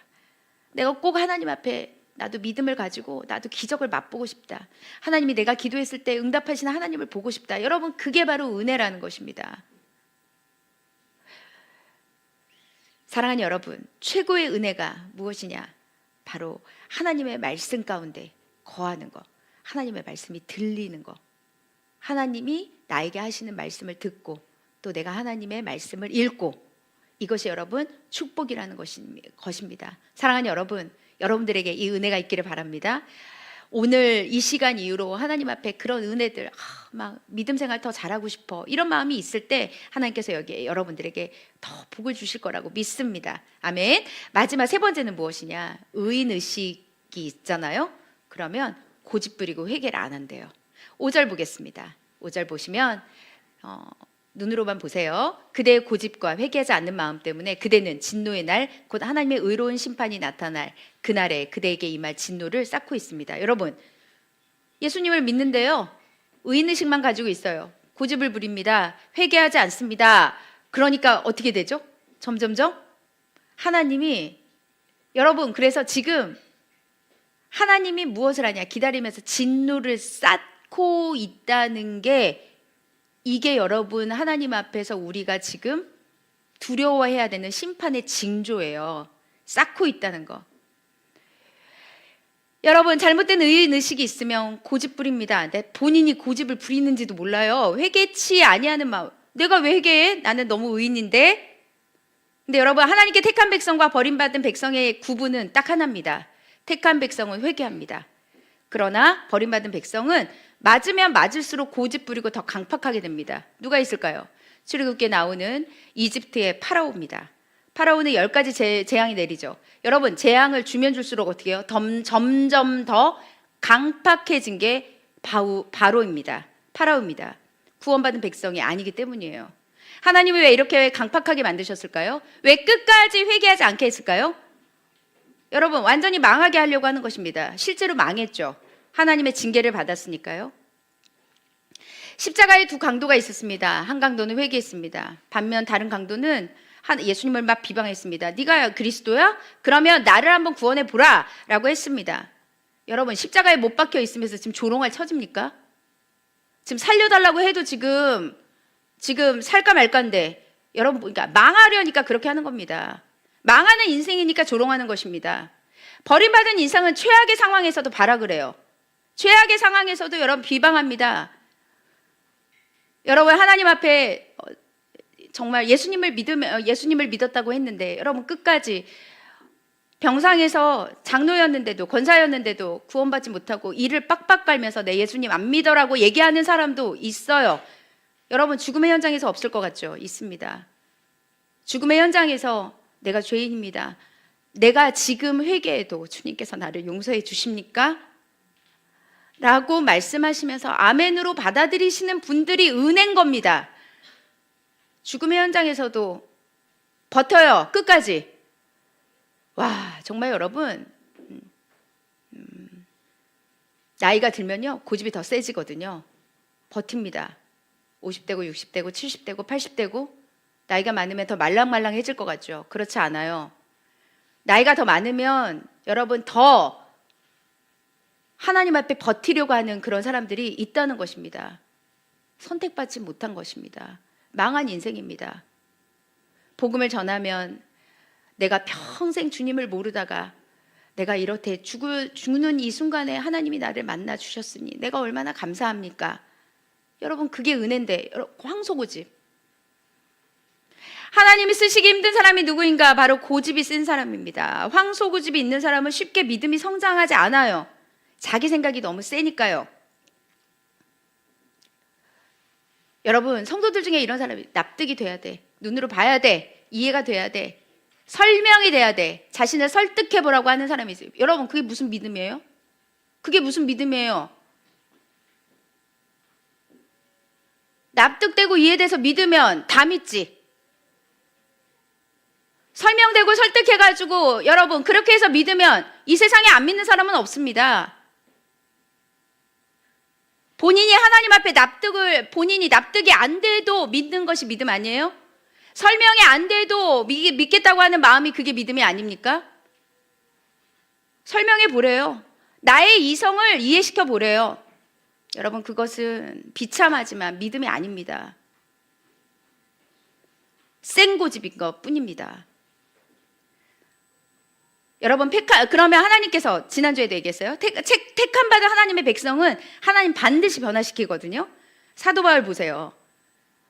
내가 꼭 하나님 앞에 나도 믿음을 가지고 나도 기적을 맛보고 싶다. 하나님이 내가 기도했을 때 응답하시는 하나님을 보고 싶다. 여러분, 그게 바로 은혜라는 것입니다. 사랑하는 여러분, 최고의 은혜가 무엇이냐? 바로 하나님의 말씀 가운데 거하는 것, 하나님의 말씀이 들리는 것, 하나님이 나에게 하시는 말씀을 듣고 또 내가 하나님의 말씀을 읽고, 이것이 여러분 축복이라는 것입니다. 사랑하는 여러분, 여러분들에게 이 은혜가 있기를 바랍니다. 오늘 이 시간 이후로 하나님 앞에 그런 은혜들, 막 믿음 생활 더 잘하고 싶어, 이런 마음이 있을 때 하나님께서 여기에 여러분들에게 더 복을 주실 거라고 믿습니다. 아멘. 마지막 세 번째는 무엇이냐? 의인의식이 있잖아요. 그러면 고집 부리고 회개를 안 한대요. 5절 보겠습니다. 5절 보시면 눈으로만 보세요. 그대의 고집과 회개하지 않는 마음 때문에 그대는 진노의 날, 곧 하나님의 의로운 심판이 나타날 그날에 그대에게 임할 진노를 쌓고 있습니다. 여러분, 예수님을 믿는데요, 의인의식만 가지고 있어요. 고집을 부립니다. 회개하지 않습니다. 그러니까 어떻게 되죠? 점점점 하나님이, 여러분, 그래서 지금 하나님이 무엇을 하냐? 기다리면서 진노를 쌓고 있다는 게, 이게 여러분 하나님 앞에서 우리가 지금 두려워해야 되는 심판의 징조예요. 쌓고 있다는 거. 여러분, 잘못된 의인의식이 있으면 고집 부립니다. 본인이 고집을 부리는지도 몰라요. 회개치 아니하는 마음. 내가 왜 회개해? 나는 너무 의인인데. 근데 여러분, 하나님께 택한 백성과 버림받은 백성의 구분은 딱 하나입니다. 택한 백성은 회개합니다. 그러나 버림받은 백성은 맞으면 맞을수록 고집 부리고 더 강팍하게 됩니다. 누가 있을까요? 출애굽기에 나오는 이집트의 파라오입니다. 파라오는 10가지 재앙이 내리죠. 여러분, 재앙을 주면 줄수록 어떻게 해요? 점점 더 강팍해진 게 바로입니다. 파라오입니다. 구원받은 백성이 아니기 때문이에요. 하나님이 왜 이렇게 강팍하게 만드셨을까요? 왜 끝까지 회개하지 않게 했을까요? 여러분, 완전히 망하게 하려고 하는 것입니다. 실제로 망했죠. 하나님의 징계를 받았으니까요. 십자가에 두 강도가 있었습니다. 한 강도는 회개했습니다. 반면 다른 강도는 예수님을 막 비방했습니다. 네가 그리스도야? 그러면 나를 한번 구원해 보라 라고 했습니다. 여러분, 십자가에 못 박혀 있으면서 지금 조롱할 처지입니까? 지금 살려달라고 해도 지금 살까 말까인데, 여러분, 그러니까 망하려니까 그렇게 하는 겁니다. 망하는 인생이니까 조롱하는 것입니다. 버림받은 인상은 최악의 상황에서도 발악을 해요. 최악의 상황에서도 여러분 비방합니다. 여러분, 하나님 앞에 정말 예수님을 믿었다고 했는데, 여러분 끝까지 병상에서 장로였는데도, 권사였는데도 구원받지 못하고 이를 빡빡 깔면서 내 예수님 안 믿어라고 얘기하는 사람도 있어요. 여러분, 죽음의 현장에서 없을 것 같죠? 있습니다. 죽음의 현장에서 내가 죄인입니다. 내가 지금 회개해도 주님께서 나를 용서해 주십니까? 라고 말씀하시면서 아멘으로 받아들이시는 분들이 은혜인 겁니다. 죽음의 현장에서도 버텨요, 끝까지. 와, 정말 여러분, 나이가 들면요, 고집이 더 세지거든요. 버팁니다. 50대고 60대고 70대고 80대고 나이가 많으면 더 말랑말랑해질 것 같죠? 그렇지 않아요. 나이가 더 많으면 여러분 더 하나님 앞에 버티려고 하는 그런 사람들이 있다는 것입니다. 선택받지 못한 것입니다. 망한 인생입니다. 복음을 전하면 내가 평생 주님을 모르다가 내가 이렇게 죽는 이 순간에 하나님이 나를 만나 주셨으니 내가 얼마나 감사합니까? 여러분, 그게 은혜인데, 황소고집. 하나님이 쓰시기 힘든 사람이 누구인가? 바로 고집이 센 사람입니다. 황소고집이 있는 사람은 쉽게 믿음이 성장하지 않아요. 자기 생각이 너무 세니까요. 여러분, 성도들 중에 이런 사람이 납득이 돼야 돼. 눈으로 봐야 돼. 이해가 돼야 돼. 설명이 돼야 돼. 자신을 설득해 보라고 하는 사람이 있어요. 여러분, 그게 무슨 믿음이에요? 그게 무슨 믿음이에요? 납득되고 이해돼서 믿으면 다 믿지. 설명되고 설득해가지고 여러분 그렇게 해서 믿으면 이 세상에 안 믿는 사람은 없습니다. 본인이 하나님 앞에 본인이 납득이 안 돼도 믿는 것이 믿음 아니에요? 설명이 안 돼도 믿겠다고 하는 마음이 그게 믿음이 아닙니까? 설명해 보래요. 나의 이성을 이해시켜 보래요. 여러분, 그것은 비참하지만 믿음이 아닙니다. 생고집인 것 뿐입니다. 여러분, 그러면 하나님께서 지난주에도 얘기했어요. 택함받은 하나님의 백성은 하나님 반드시 변화시키거든요. 사도 바울 보세요.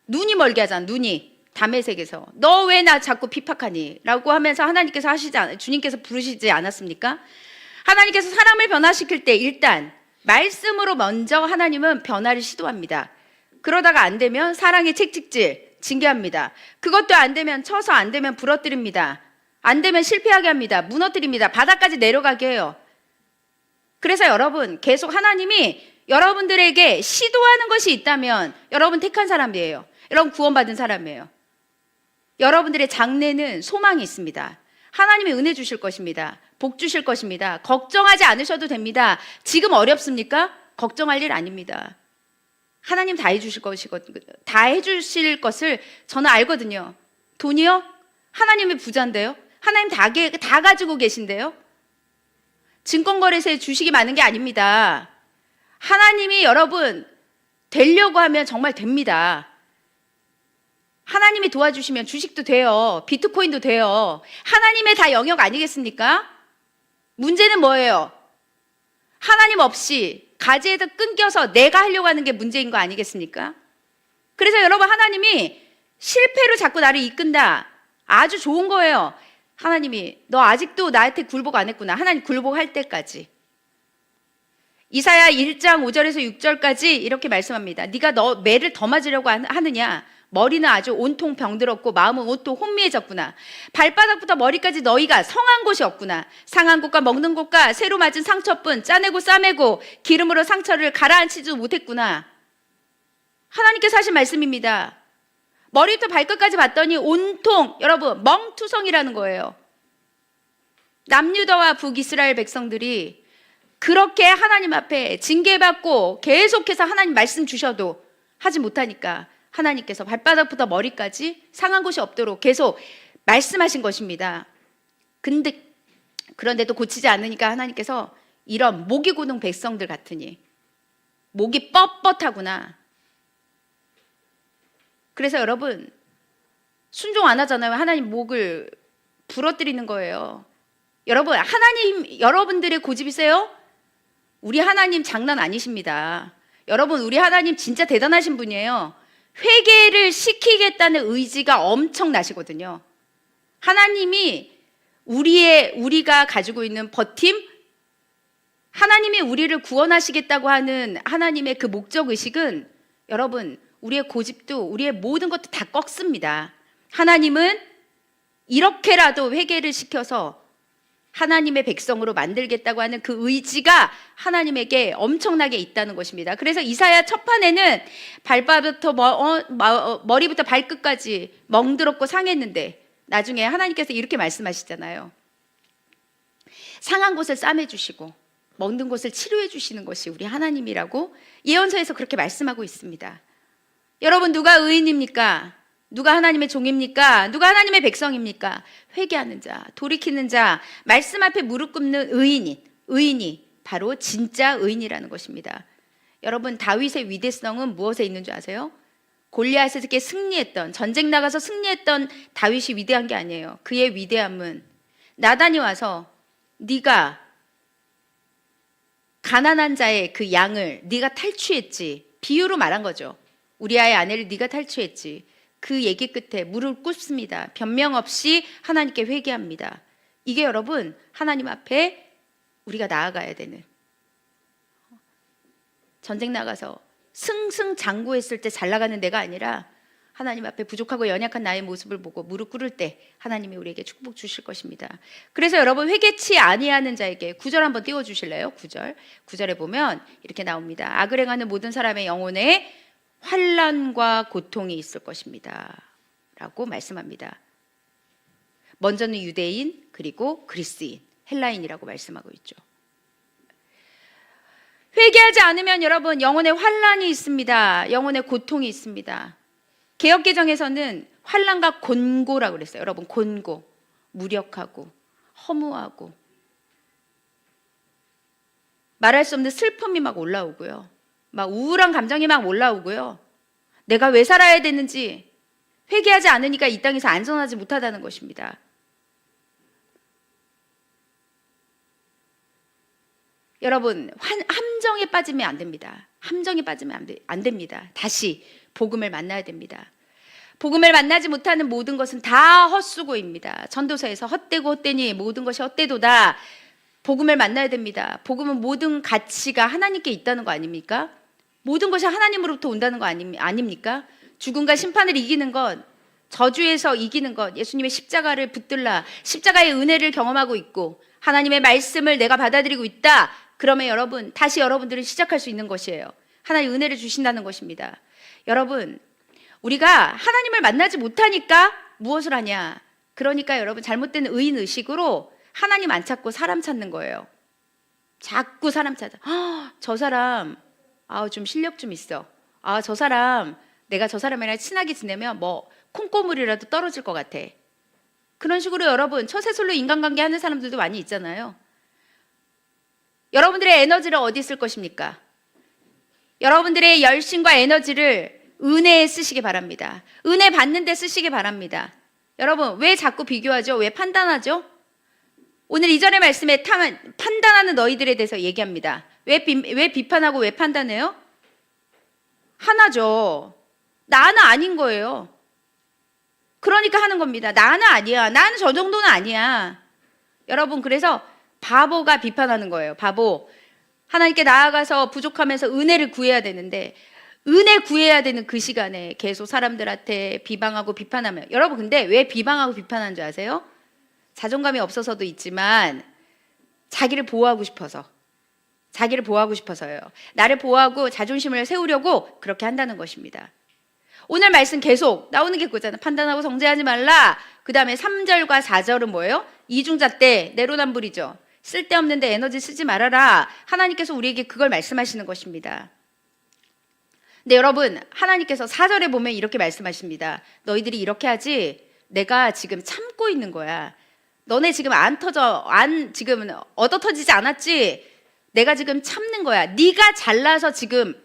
눈이 멀게 하잖아. 눈이 다메섹에서 너 왜 나 자꾸 핍박하니? 라고 하면서 하나님께서 주님께서 부르시지 않았습니까? 하나님께서 사람을 변화시킬 때 일단 말씀으로 먼저 하나님은 변화를 시도합니다. 그러다가 안 되면 사랑의 책찍질 징계합니다. 그것도 안 되면 쳐서 안 되면 부러뜨립니다. 안 되면 실패하게 합니다. 무너뜨립니다. 바닥까지 내려가게 해요. 그래서 여러분, 계속 하나님이 여러분들에게 시도하는 것이 있다면 여러분 택한 사람이에요. 여러분 구원받은 사람이에요. 여러분들의 장래는 소망이 있습니다. 하나님이 은혜 주실 것입니다. 복 주실 것입니다. 걱정하지 않으셔도 됩니다. 지금 어렵습니까? 걱정할 일 아닙니다. 하나님 다 해주실 것을 저는 알거든요. 돈이요? 하나님의 부자인데요. 하나님 다 가지고 계신데요. 증권거래소에 주식이 많은 게 아닙니다. 하나님이 여러분 되려고 하면 정말 됩니다. 하나님이 도와주시면 주식도 돼요. 비트코인도 돼요. 하나님의 다 영역 아니겠습니까? 문제는 뭐예요? 하나님 없이 가지에서 끊겨서 내가 하려고 하는 게 문제인 거 아니겠습니까? 그래서 여러분, 하나님이 실패로 자꾸 나를 이끈다. 아주 좋은 거예요. 하나님이 너 아직도 나한테 굴복 안 했구나. 하나님 굴복할 때까지. 이사야 1장 5절에서 6절까지 이렇게 말씀합니다. 네가 너 매를 더 맞으려고 하느냐? 머리는 아주 온통 병들었고 마음은 온통 혼미해졌구나. 발바닥부터 머리까지 너희가 성한 곳이 없구나. 상한 곳과 먹는 곳과 새로 맞은 상처뿐 짜내고 싸매고 기름으로 상처를 가라앉히지도 못했구나. 하나님께서 하신 말씀입니다. 머리부터 발끝까지 봤더니 온통 여러분 멍투성이라는 거예요. 남유다와 북이스라엘 백성들이 그렇게 하나님 앞에 징계받고 계속해서 하나님 말씀 주셔도 하지 못하니까 하나님께서 발바닥부터 머리까지 상한 곳이 없도록 계속 말씀하신 것입니다. 그런데도 고치지 않으니까 하나님께서 이런 목이 고는 백성들 같으니 목이 뻣뻣하구나. 그래서 여러분 순종 안 하잖아요. 하나님 목을 부러뜨리는 거예요. 여러분, 하나님 여러분들의 고집이 세요? 우리 하나님 장난 아니십니다. 여러분, 우리 하나님 진짜 대단하신 분이에요. 회개를 시키겠다는 의지가 엄청나시거든요. 하나님이 우리가 가지고 있는 버팀, 하나님이 우리를 구원하시겠다고 하는 하나님의 그 목적의식은 여러분, 우리의 고집도 우리의 모든 것도 다 꺾습니다. 하나님은 이렇게라도 회개를 시켜서 하나님의 백성으로 만들겠다고 하는 그 의지가 하나님에게 엄청나게 있다는 것입니다. 그래서 이사야 첫 판에는 발바닥부터 머리부터 발끝까지 멍들었고 상했는데 나중에 하나님께서 이렇게 말씀하시잖아요. 상한 곳을 싸매주시고 먹는 곳을 치료해 주시는 것이 우리 하나님이라고 예언서에서 그렇게 말씀하고 있습니다. 여러분, 누가 의인입니까? 누가 하나님의 종입니까? 누가 하나님의 백성입니까? 회개하는 자, 돌이키는 자, 말씀 앞에 무릎 꿇는 의인이 바로 진짜 의인이라는 것입니다. 여러분, 다윗의 위대성은 무엇에 있는 줄 아세요? 골리앗에게 승리했던, 전쟁 나가서 승리했던 다윗이 위대한 게 아니에요. 그의 위대함은 나단이 와서 네가 가난한 자의 그 양을 네가 탈취했지, 비유로 말한 거죠. 우리아의 아내를 네가 탈취했지. 그 얘기 끝에 무릎 꿇습니다. 변명 없이 하나님께 회개합니다. 이게 여러분 하나님 앞에 우리가 나아가야 되는, 전쟁 나가서 승승장구했을 때 잘 나가는 내가 아니라 하나님 앞에 부족하고 연약한 나의 모습을 보고 무릎 꿇을 때 하나님이 우리에게 축복 주실 것입니다. 그래서 여러분, 회개치 아니하는 자에게 9절 한번 띄워주실래요? 9절에 보면 이렇게 나옵니다. 악을 행하는 모든 사람의 영혼에 환난과 고통이 있을 것입니다 라고 말씀합니다. 먼저는 유대인, 그리고 그리스인, 헬라인이라고 말씀하고 있죠. 회개하지 않으면 여러분 영혼의 환난이 있습니다. 영혼의 고통이 있습니다. 개역개정에서는 환난과 곤고라고 그랬어요. 여러분, 곤고, 무력하고 허무하고 말할 수 없는 슬픔이 막 올라오고요. 막 우울한 감정이 막 올라오고요. 내가 왜 살아야 되는지 회개하지 않으니까 이 땅에서 안전하지 못하다는 것입니다. 여러분, 함정에 빠지면 안 됩니다. 함정에 빠지면 안 됩니다. 다시 복음을 만나야 됩니다. 복음을 만나지 못하는 모든 것은 다 헛수고입니다. 전도서에서 헛되고 헛되니 모든 것이 헛되도다. 복음을 만나야 됩니다. 복음은 모든 가치가 하나님께 있다는 거 아닙니까? 모든 것이 하나님으로부터 온다는 거 아닙니까? 죽음과 심판을 이기는 것, 저주에서 이기는 것, 예수님의 십자가를 붙들라 십자가의 은혜를 경험하고 있고 하나님의 말씀을 내가 받아들이고 있다. 그러면 여러분, 다시 여러분들은 시작할 수 있는 것이에요. 하나님 은혜를 주신다는 것입니다. 여러분, 우리가 하나님을 만나지 못하니까 무엇을 하냐? 그러니까 여러분, 잘못된 의인의식으로 하나님 안 찾고 사람 찾는 거예요. 자꾸 사람 찾아. 저 사람 좀 실력 좀 있어. 저 사람, 내가 저 사람이랑 친하게 지내면 뭐 콩고물이라도 떨어질 것 같아. 그런 식으로 여러분, 처세술로 인간관계 하는 사람들도 많이 있잖아요. 여러분들의 에너지를 어디 쓸 것입니까? 여러분들의 열심과 에너지를 은혜에 쓰시기 바랍니다. 은혜 받는 데 쓰시기 바랍니다. 여러분, 왜 자꾸 비교하죠? 왜 판단하죠? 오늘 이전의 말씀에 판단하는 너희들에 대해서 얘기합니다. 왜 비판하고 왜 판단해요? 하나죠. 나는 아닌 거예요. 그러니까 하는 겁니다. 나는 아니야. 나는 저 정도는 아니야. 여러분, 그래서 바보가 비판하는 거예요. 바보. 하나님께 나아가서 부족하면서 은혜를 구해야 되는데, 은혜 구해야 되는 그 시간에 계속 사람들한테 비방하고 비판하면, 여러분 근데 왜 비방하고 비판하는 줄 아세요? 자존감이 없어서도 있지만 자기를 보호하고 싶어서요. 나를 보호하고 자존심을 세우려고 그렇게 한다는 것입니다. 오늘 말씀 계속 나오는 게 그거잖아요. 판단하고 정죄하지 말라. 그 다음에 3절과 4절은 뭐예요? 이중잣대, 내로남불이죠. 쓸데없는 데 에너지 쓰지 말아라. 하나님께서 우리에게 그걸 말씀하시는 것입니다. 근데 여러분, 하나님께서 4절에 보면 이렇게 말씀하십니다. 너희들이 이렇게 하지, 내가 지금 참고 있는 거야. 너네 지금 지금 얻어 터지지 않았지? 내가 지금 참는 거야. 네가 잘나서 지금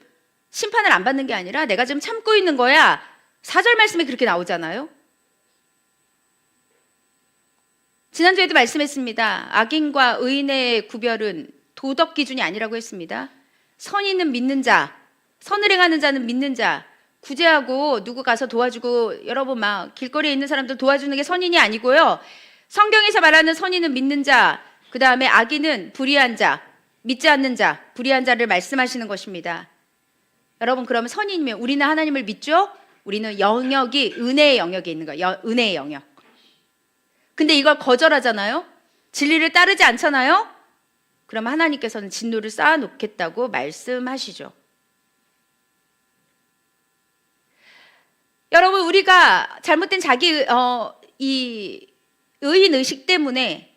심판을 안 받는 게 아니라 내가 지금 참고 있는 거야. 4절 말씀에 그렇게 나오잖아요. 지난주에도 말씀했습니다. 악인과 의인의 구별은 도덕 기준이 아니라고 했습니다. 선인은 믿는 자, 선을 행하는 자는 믿는 자, 구제하고 누구 가서 도와주고 여러분 막 길거리에 있는 사람들 도와주는 게 선인이 아니고요. 성경에서 말하는 선인은 믿는 자, 그 다음에 악인은 불의한 자, 믿지 않는 자, 불의한 자를 말씀하시는 것입니다. 여러분, 그러면 선인이면 우리는 하나님을 믿죠? 우리는 영역이 은혜의 영역에 있는 거예요. 은혜의 영역. 근데 이걸 거절하잖아요? 진리를 따르지 않잖아요? 그러면 하나님께서는 진노를 쌓아놓겠다고 말씀하시죠. 여러분, 우리가 잘못된 이 의인의식 때문에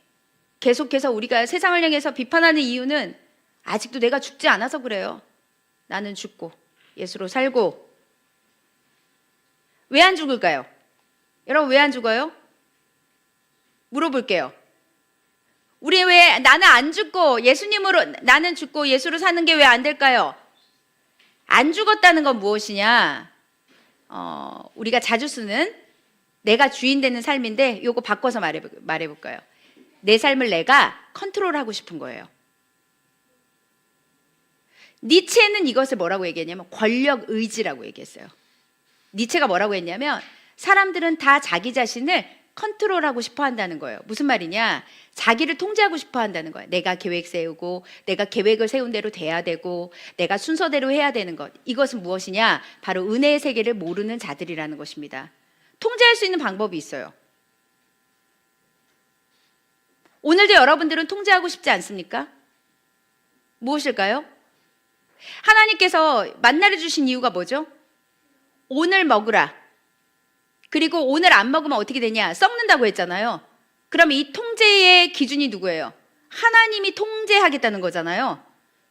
계속해서 우리가 세상을 향해서 비판하는 이유는 아직도 내가 죽지 않아서 그래요. 나는 죽고 예수로 살고. 왜 안 죽을까요? 여러분, 왜 안 죽어요? 물어볼게요. 우리 왜 나는 안 죽고 예수님으로 나는 죽고 예수로 사는 게 왜 안 될까요? 안 죽었다는 건 무엇이냐? 우리가 자주 쓰는 내가 주인 되는 삶인데 요거 바꿔서 말해볼까요? 내 삶을 내가 컨트롤하고 싶은 거예요. 니체는 이것을 뭐라고 얘기했냐면 권력 의지라고 얘기했어요. 니체가 뭐라고 했냐면 사람들은 다 자기 자신을 컨트롤하고 싶어 한다는 거예요. 무슨 말이냐? 자기를 통제하고 싶어 한다는 거예요. 내가 계획 세우고 내가 계획을 세운 대로 돼야 되고 내가 순서대로 해야 되는 것. 이것은 무엇이냐? 바로 은혜의 세계를 모르는 자들이라는 것입니다. 통제할 수 있는 방법이 있어요. 오늘도 여러분들은 통제하고 싶지 않습니까? 무엇일까요? 하나님께서 만나를 주신 이유가 뭐죠? 오늘 먹으라. 그리고 오늘 안 먹으면 어떻게 되냐? 썩는다고 했잖아요. 그러면 이 통제의 기준이 누구예요? 하나님이 통제하겠다는 거잖아요.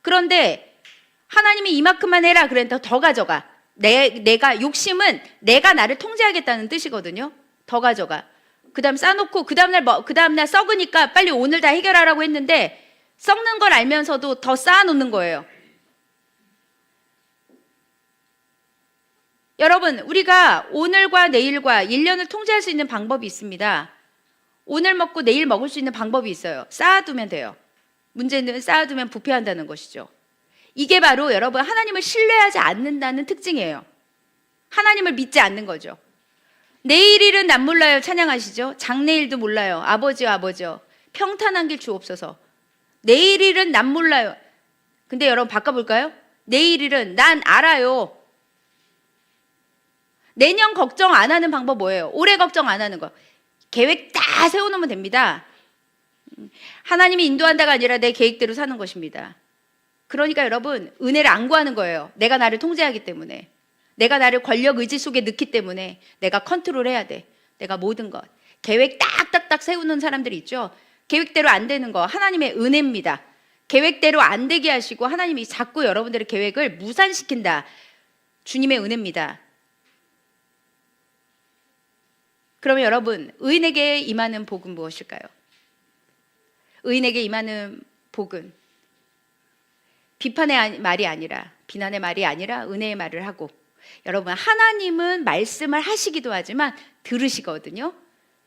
그런데 하나님이 이만큼만 해라 그랬는데 더 가져가. 내가 욕심은 내가 나를 통제하겠다는 뜻이거든요. 더 가져가. 그 다음 싸놓고 그 다음날 썩으니까 빨리 오늘 다 해결하라고 했는데 썩는 걸 알면서도 더 쌓아놓는 거예요. 여러분, 우리가 오늘과 내일과 1년을 통제할 수 있는 방법이 있습니다. 오늘 먹고 내일 먹을 수 있는 방법이 있어요. 쌓아두면 돼요. 문제는 쌓아두면 부패한다는 것이죠. 이게 바로 여러분 하나님을 신뢰하지 않는다는 특징이에요. 하나님을 믿지 않는 거죠. 내일 일은 난 몰라요 찬양하시죠. 장래일도 몰라요. 아버지요 아버지요 평탄한 길 주옵소서. 내일 일은 난 몰라요. 근데 여러분 바꿔볼까요? 내일 일은 난 알아요. 내년 걱정 안 하는 방법 뭐예요? 올해 걱정 안 하는 거. 계획 다 세워놓으면 됩니다. 하나님이 인도한다가 아니라 내 계획대로 사는 것입니다. 그러니까 여러분 은혜를 안 구하는 거예요. 내가 나를 통제하기 때문에, 내가 나를 권력 의지 속에 넣기 때문에 내가 컨트롤해야 돼. 내가 모든 것 계획 딱딱딱 세우는 사람들이 있죠. 계획대로 안 되는 거 하나님의 은혜입니다. 계획대로 안 되게 하시고 하나님이 자꾸 여러분들의 계획을 무산시킨다. 주님의 은혜입니다. 그러면 여러분 의인에게 임하는 복은 무엇일까요? 의인에게 임하는 복은 비판의 말이 아니라, 비난의 말이 아니라 은혜의 말을 하고, 여러분 하나님은 말씀을 하시기도 하지만 들으시거든요.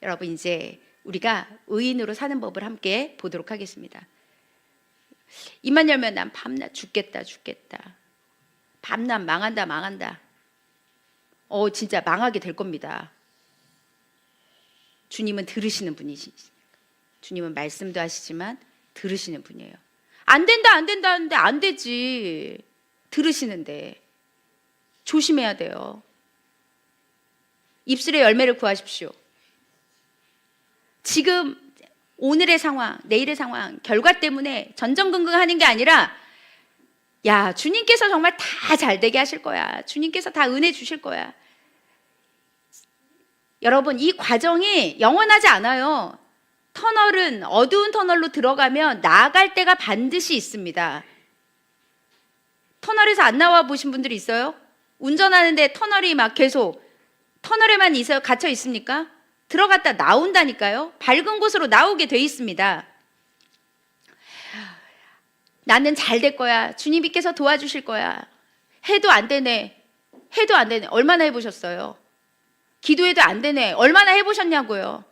여러분 이제 우리가 의인으로 사는 법을 함께 보도록 하겠습니다. 입만 열면 난 밤낮 죽겠다 밤낮 망한다 진짜 망하게 될 겁니다. 주님은 들으시는 분이시니까. 주님은 말씀도 하시지만 들으시는 분이에요. 안 된다 하는데 안 되지. 들으시는데 조심해야 돼요. 입술의 열매를 구하십시오. 지금 오늘의 상황, 내일의 상황, 결과 때문에 전전긍긍하는 게 아니라 야, 주님께서 정말 다 잘되게 하실 거야. 주님께서 다 은혜 주실 거야. 여러분 이 과정이 영원하지 않아요. 터널은 어두운 터널로 들어가면 나아갈 때가 반드시 있습니다. 터널에서 안 나와 보신 분들이 있어요? 운전하는데 터널이 막 계속 터널에만 갇혀 있습니까? 들어갔다 나온다니까요. 밝은 곳으로 나오게 돼 있습니다. 나는 잘 될 거야. 주님께서 도와주실 거야. 해도 안 되네. 얼마나 해보셨어요? 기도해도 안 되네. 얼마나 해보셨냐고요.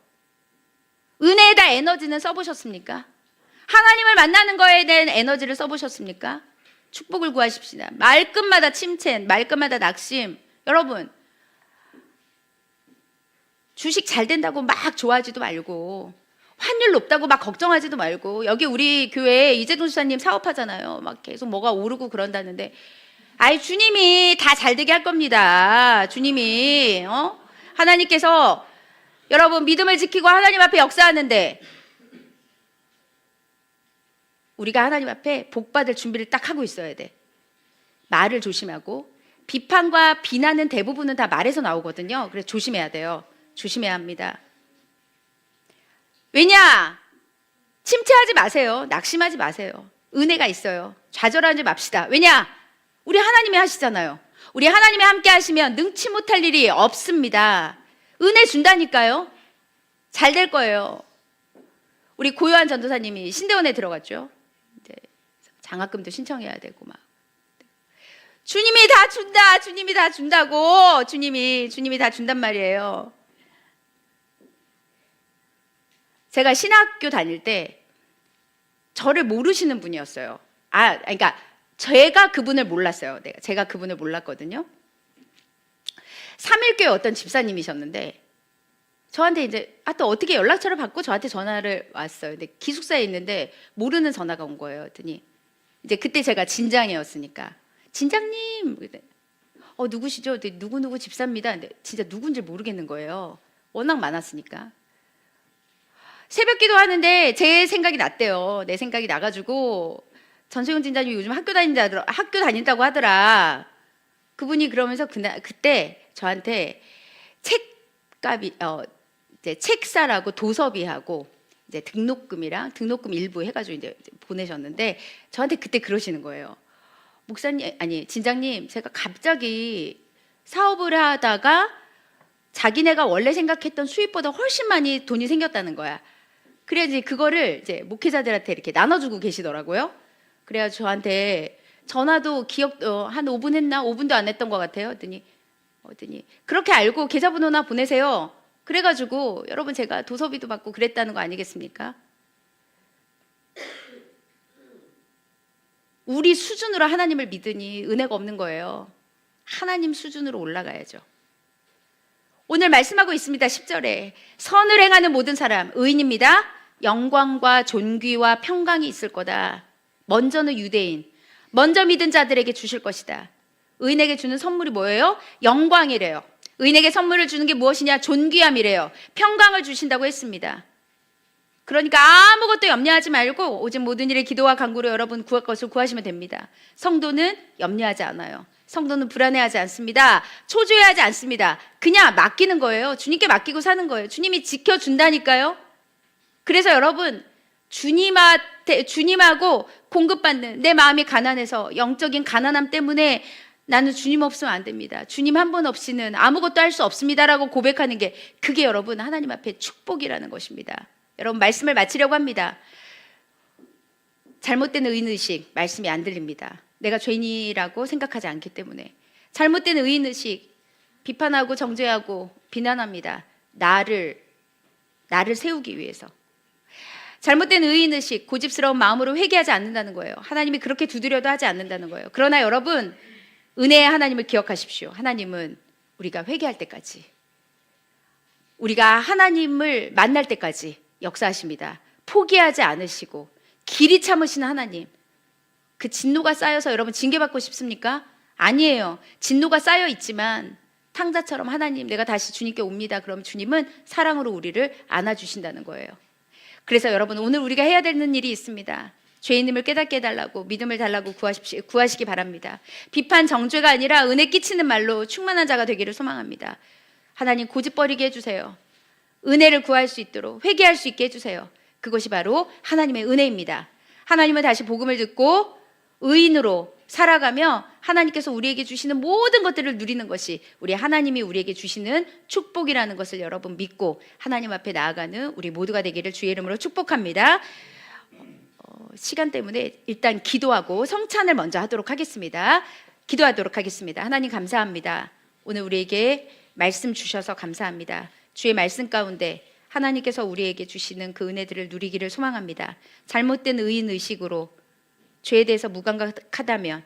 은혜에다 에너지는 써보셨습니까? 하나님을 만나는 거에 대한 에너지를 써보셨습니까? 축복을 구하십시다. 말끝마다 침체, 말끝마다 낙심. 여러분 주식 잘 된다고 막 좋아하지도 말고, 환율 높다고 막 걱정하지도 말고, 여기 우리 교회 이재동 수사님 사업하잖아요. 막 계속 뭐가 오르고 그런다는데, 아이 주님이 다 잘 되게 할 겁니다. 주님이 하나님께서 여러분 믿음을 지키고 하나님 앞에 역사하는데, 우리가 하나님 앞에 복 받을 준비를 딱 하고 있어야 돼. 말을 조심하고, 비판과 비난은 대부분은 다 말에서 나오거든요. 그래서 조심해야 돼요. 조심해야 합니다. 왜냐? 침체하지 마세요. 낙심하지 마세요. 은혜가 있어요. 좌절하지 맙시다. 왜냐? 우리 하나님이 하시잖아요. 우리 하나님이 함께 하시면 능치 못할 일이 없습니다. 은혜 준다니까요. 잘 될 거예요. 우리 고요한 전도사님이 신대원에 들어갔죠. 이제 장학금도 신청해야 되고 막. 주님이 다 준다. 주님이 다 준다고. 주님이 다 준단 말이에요. 제가 신학교 다닐 때 저를 모르시는 분이었어요. 그러니까 제가 그분을 몰랐어요. 제가 그분을 몰랐거든요. 3일교회 어떤 집사님이셨는데 저한테 이제 또 어떻게 연락처를 받고 저한테 전화를 왔어요. 근데 기숙사에 있는데 모르는 전화가 온 거예요. 그랬더니 이제 그때 제가 진장이었으니까 진장님, 누구시죠? 누구누구 집사입니다. 근데 진짜 누군지 모르겠는 거예요. 워낙 많았으니까. 새벽 기도하는데 제 생각이 났대요. 내 생각이 나가지고 전소영 진장님이 요즘 학교 다닌다고 하더라. 그분이 그러면서 그때 저한테 이제 책사라고 도서비하고 이제 등록금 일부 해가지고 이제 보내셨는데 저한테 그때 그러시는 거예요. 목사님, 진장님, 제가 갑자기 사업을 하다가 자기네가 원래 생각했던 수입보다 훨씬 많이 돈이 생겼다는 거야. 그래야지 그거를 이제 목회자들한테 이렇게 나눠주고 계시더라고요. 그래가지고 저한테 전화도 한 5분 했나? 5분도 안 했던 것 같아요. 했더니 그렇게 알고 계좌번호나 보내세요. 그래가지고 여러분 제가 도서비도 받고 그랬다는 거 아니겠습니까? 우리 수준으로 하나님을 믿으니 은혜가 없는 거예요. 하나님 수준으로 올라가야죠. 오늘 말씀하고 있습니다. 10절에 선을 행하는 모든 사람 의인입니다. 영광과 존귀와 평강이 있을 거다. 먼저는 유대인, 먼저 믿은 자들에게 주실 것이다. 의인에게 주는 선물이 뭐예요? 영광이래요. 의인에게 선물을 주는 게 무엇이냐? 존귀함이래요. 평강을 주신다고 했습니다. 그러니까 아무것도 염려하지 말고 오직 모든 일에 기도와 간구로 여러분 구할 것을 구하시면 됩니다. 성도는 염려하지 않아요. 성도는 불안해하지 않습니다. 초조해하지 않습니다. 그냥 맡기는 거예요. 주님께 맡기고 사는 거예요. 주님이 지켜준다니까요. 그래서 여러분 주님하고 공급받는 내 마음이 가난해서 영적인 가난함 때문에 나는 주님 없으면 안 됩니다. 주님 한 분 없이는 아무것도 할 수 없습니다라고 고백하는 게 그게 여러분 하나님 앞에 축복이라는 것입니다. 여러분 말씀을 마치려고 합니다. 잘못된 의인의식 말씀이 안 들립니다. 내가 죄인이라고 생각하지 않기 때문에 잘못된 의인의식 비판하고 정죄하고 비난합니다. 나를 세우기 위해서 잘못된 의인의식 고집스러운 마음으로 회개하지 않는다는 거예요. 하나님이 그렇게 두드려도 하지 않는다는 거예요. 그러나 여러분 은혜의 하나님을 기억하십시오. 하나님은 우리가 회개할 때까지 우리가 하나님을 만날 때까지 역사하십니다. 포기하지 않으시고 길이 참으시는 하나님. 그 진노가 쌓여서 여러분 징계받고 싶습니까? 아니에요. 진노가 쌓여 있지만 탕자처럼 하나님 내가 다시 주님께 옵니다. 그럼 주님은 사랑으로 우리를 안아주신다는 거예요. 그래서 여러분 오늘 우리가 해야 되는 일이 있습니다. 죄인임을 깨닫게 해달라고 믿음을 달라고 구하시기 바랍니다. 비판 정죄가 아니라 은혜 끼치는 말로 충만한 자가 되기를 소망합니다. 하나님 고집버리게 해주세요. 은혜를 구할 수 있도록 회개할 수 있게 해주세요. 그것이 바로 하나님의 은혜입니다. 하나님은 다시 복음을 듣고 의인으로 살아가며 하나님께서 우리에게 주시는 모든 것들을 누리는 것이 우리 하나님이 우리에게 주시는 축복이라는 것을 여러분 믿고 하나님 앞에 나아가는 우리 모두가 되기를 주의 이름으로 축복합니다. 시간 때문에 일단 기도하고 성찬을 먼저 하도록 하겠습니다. 기도하도록 하겠습니다. 하나님 감사합니다. 오늘 우리에게 말씀 주셔서 감사합니다. 주의 말씀 가운데 하나님께서 우리에게 주시는 그 은혜들을 누리기를 소망합니다. 잘못된 의인의식으로 죄에 대해서 무감각하다면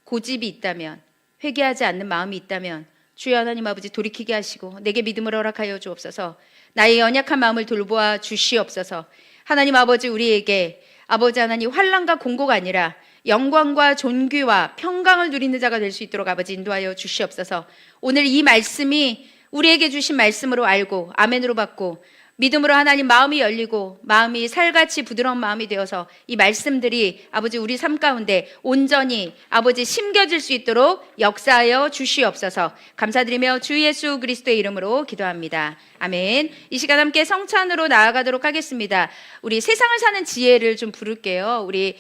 고집이 있다면 회개하지 않는 마음이 있다면 주여 하나님 아버지 돌이키게 하시고 내게 믿음을 허락하여 주옵소서. 나의 연약한 마음을 돌보아 주시옵소서. 하나님 아버지 우리에게 아버지 하나님 환난과 공고가 아니라 영광과 존귀와 평강을 누리는 자가 될 수 있도록 아버지 인도하여 주시옵소서. 오늘 이 말씀이 우리에게 주신 말씀으로 알고 아멘으로 받고 믿음으로 하나님 마음이 열리고 마음이 살같이 부드러운 마음이 되어서 이 말씀들이 아버지 우리 삶 가운데 온전히 아버지 심겨질 수 있도록 역사하여 주시옵소서. 감사드리며 주 예수 그리스도의 이름으로 기도합니다. 아멘. 이 시간 함께 성찬으로 나아가도록 하겠습니다. 우리 세상을 사는 지혜를 좀 부를게요. 우리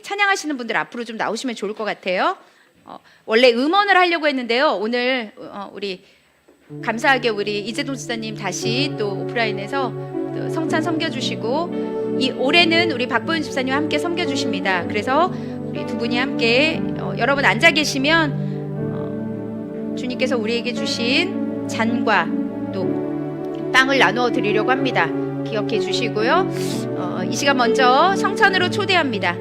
찬양하시는 분들 앞으로 좀 나오시면 좋을 것 같아요. 원래 음원을 하려고 했는데요. 오늘 우리 감사하게 우리 이재동 집사님 다시 또 오프라인에서 또 성찬 섬겨주시고 올해는 우리 박보윤 집사님과 함께 섬겨주십니다. 그래서 우리 두 분이 함께 여러분 앉아 계시면 주님께서 우리에게 주신 잔과 또 빵을 나누어 드리려고 합니다. 기억해 주시고요. 이 시간 먼저 성찬으로 초대합니다.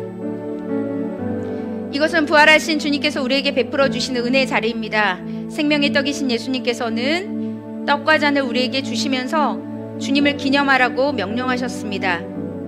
이것은 부활하신 주님께서 우리에게 베풀어 주시는 은혜의 자리입니다. 생명의 떡이신 예수님께서는 떡과 잔을 우리에게 주시면서 주님을 기념하라고 명령하셨습니다.